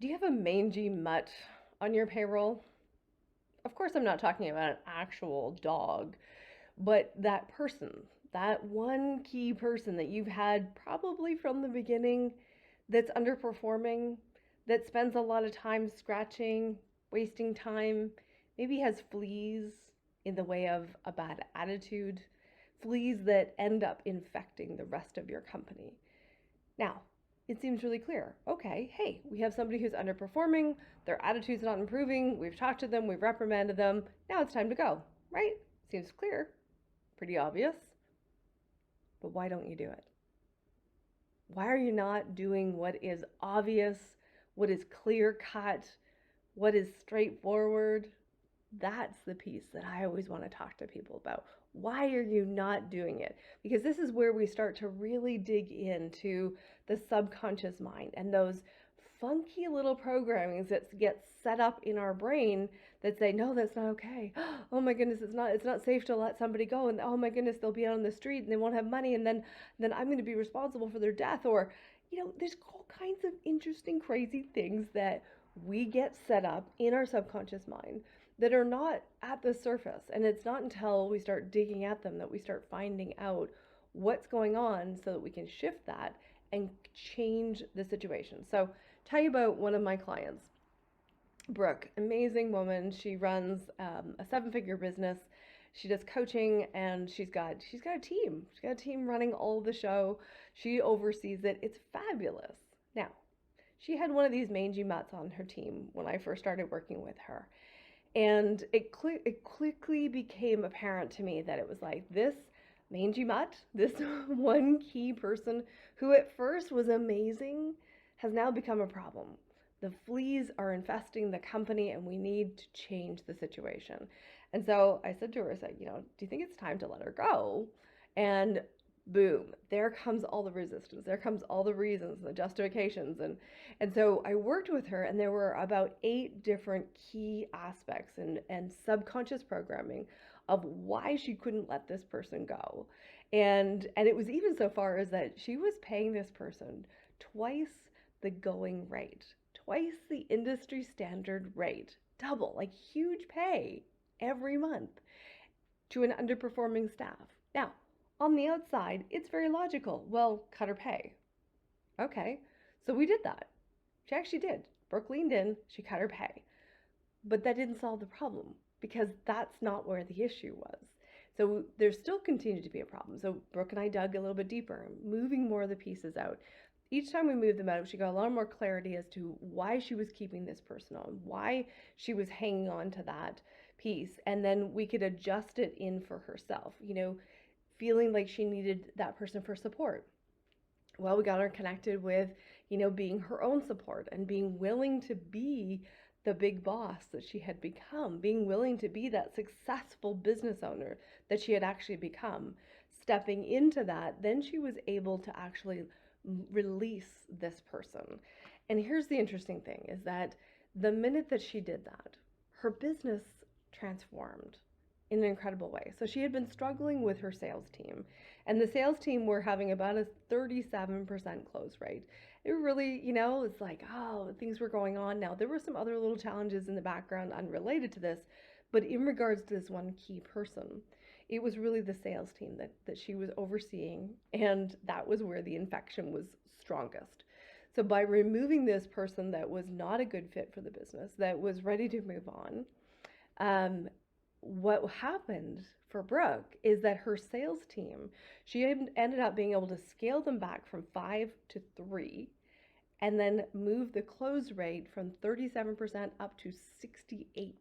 Do you have a mangy mutt on your payroll? Of course, I'm not talking about an actual dog, but that person, that one key person that you've had probably from the beginning that's underperforming, that spends a lot of time scratching, wasting time, maybe has fleas in the way of a bad attitude, fleas that end up infecting the rest of your company. Now, it seems really clear. Okay, hey, we have somebody who's underperforming, their attitude's not improving, we've talked to them, we've reprimanded them, now it's time to go, right? Seems clear, pretty obvious, but why don't you do it? Why are you not doing what is obvious, what is clear cut, what is straightforward? That's the piece that I always want to talk to people about. Why are you not doing it? Because this is where we start to really dig into the subconscious mind and those funky little programmings that get set up in our brain that say, no, that's not okay. Oh my goodness, it's not safe to let somebody go. And oh my goodness, they'll be out on the street and they won't have money. And then I'm going to be responsible for their death. Or, there's all kinds of interesting, crazy things that we get set up in our subconscious mind that are not at the surface. And it's not until we start digging at them that we start finding out what's going on so that we can shift that and change the situation. So, tell you about one of my clients, Brooke, amazing woman. She runs a seven-figure business. She does coaching, and she's got a team. She's got a team running all the show. She oversees it. It's fabulous. Now, she had one of these mangy mutts on her team when I first started working with her. And it quickly became apparent to me that it was like this mangy mutt, this one key person who at first was amazing, has now become a problem. The fleas are infesting the company and we need to change the situation. And so I said to her, I said, do you think it's time to let her go? And boom, there comes all the resistance. There comes all the reasons, the justifications. And so I worked with her, and there were about 8 different key aspects and subconscious programming of why she couldn't let this person go. And it was even so far as that she was paying this person twice the going rate, twice the industry standard rate, double, like huge pay every month to an underperforming staff. Now, on the outside, it's very logical. Well, cut her pay. Okay, so we did that. She actually did. Brooke leaned in, she cut her pay. But that didn't solve the problem because that's not where the issue was. So there still continued to be a problem. So Brooke and I dug a little bit deeper, moving more of the pieces out. Each time we moved them out, she got a lot more clarity as to why she was keeping this person on, why she was hanging on to that piece. And then we could adjust it in for herself, feeling like she needed that person for support. Well, we got her connected with, being her own support and being willing to be the big boss that she had become, being willing to be that successful business owner that she had actually become. Stepping into that, then she was able to actually release this person. And here's the interesting thing is that the minute that she did that, her business transformed in an incredible way. So she had been struggling with her sales team, and the sales team were having about a 37% close rate. It really, it's like, oh, things were going on. Now, there were some other little challenges in the background unrelated to this, but in regards to this one key person, it was really the sales team that she was overseeing, and that was where the infection was strongest. So by removing this person that was not a good fit for the business, that was ready to move on, um, what happened for Brooke is that her sales team, she ended up being able to scale them back from 5 to 3 and then move the close rate from 37% up to 68%.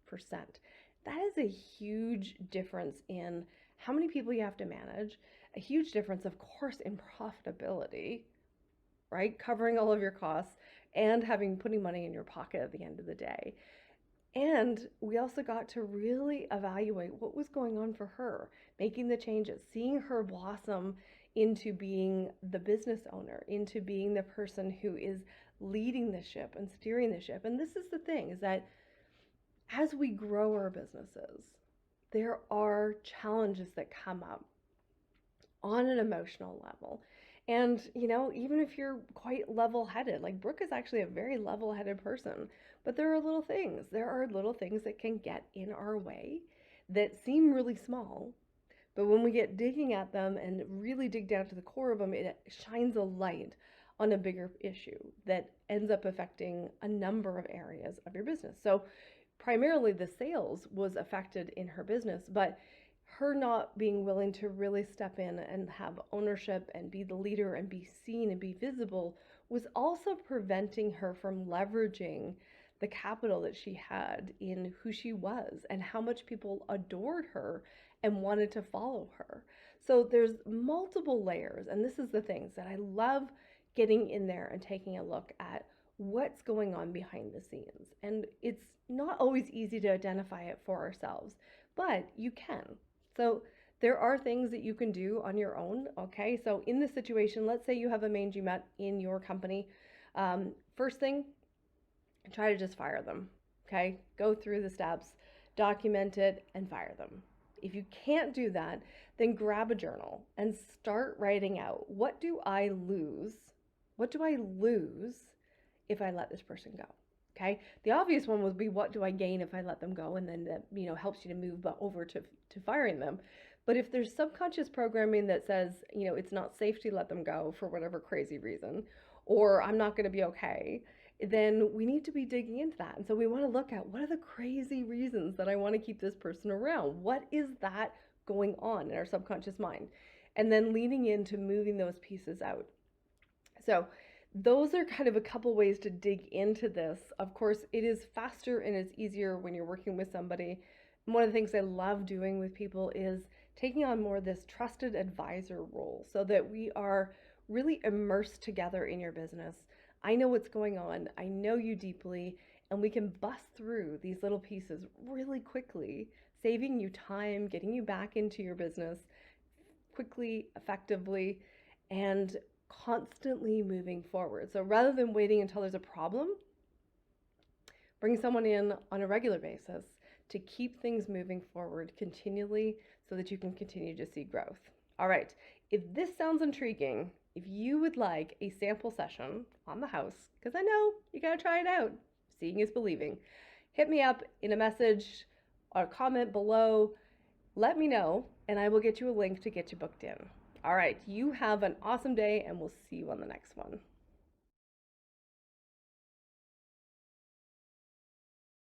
That is a huge difference in how many people you have to manage, a huge difference, of course, in profitability, right? Covering all of your costs and putting money in your pocket at the end of the day. And we also got to really evaluate what was going on for her, making the changes, seeing her blossom into being the business owner, into being the person who is leading the ship and steering the ship. And this is the thing, is that as we grow our businesses, there are challenges that come up on an emotional level. And, even if you're quite level headed, like Brooke is actually a very level headed person, but there are little things that can get in our way that seem really small. But when we get digging at them and really dig down to the core of them, it shines a light on a bigger issue that ends up affecting a number of areas of your business. So, primarily the sales was affected in her business, but her not being willing to really step in and have ownership and be the leader and be seen and be visible was also preventing her from leveraging the capital that she had in who she was and how much people adored her and wanted to follow her. So there's multiple layers, and this is the things that I love getting in there and taking a look at what's going on behind the scenes. And it's not always easy to identify it for ourselves, but you can. So there are things that you can do on your own. Okay, so in this situation, let's say you have a Mangy Mutt in your company. First thing, try to just fire them. Okay, go through the steps, document it, and fire them. If you can't do that, then grab a journal and start writing out, what do I lose? What do I lose if I let this person go? Okay. The obvious one would be, what do I gain if I let them go? And then that, helps you to move over to firing them. But if there's subconscious programming that says, it's not safe to let them go for whatever crazy reason, or I'm not going to be okay, then we need to be digging into that. And so we want to look at, what are the crazy reasons that I want to keep this person around? What is that going on in our subconscious mind? And then leaning into moving those pieces out. So those are kind of a couple ways to dig into this. Of course, it is faster and it's easier when you're working with somebody. And one of the things I love doing with people is taking on more of this trusted advisor role so that we are really immersed together in your business. I know what's going on, I know you deeply, and we can bust through these little pieces really quickly, saving you time, getting you back into your business quickly, effectively, and constantly moving forward. So rather than waiting until there's a problem, bring someone in on a regular basis to keep things moving forward continually so that you can continue to see growth. All right, if this sounds intriguing, if you would like a sample session on the house, because I know you got to try it out, seeing is believing, hit me up in a message or comment below. Let me know, and I will get you a link to get you booked in. All right, you have an awesome day, and we'll see you on the next one.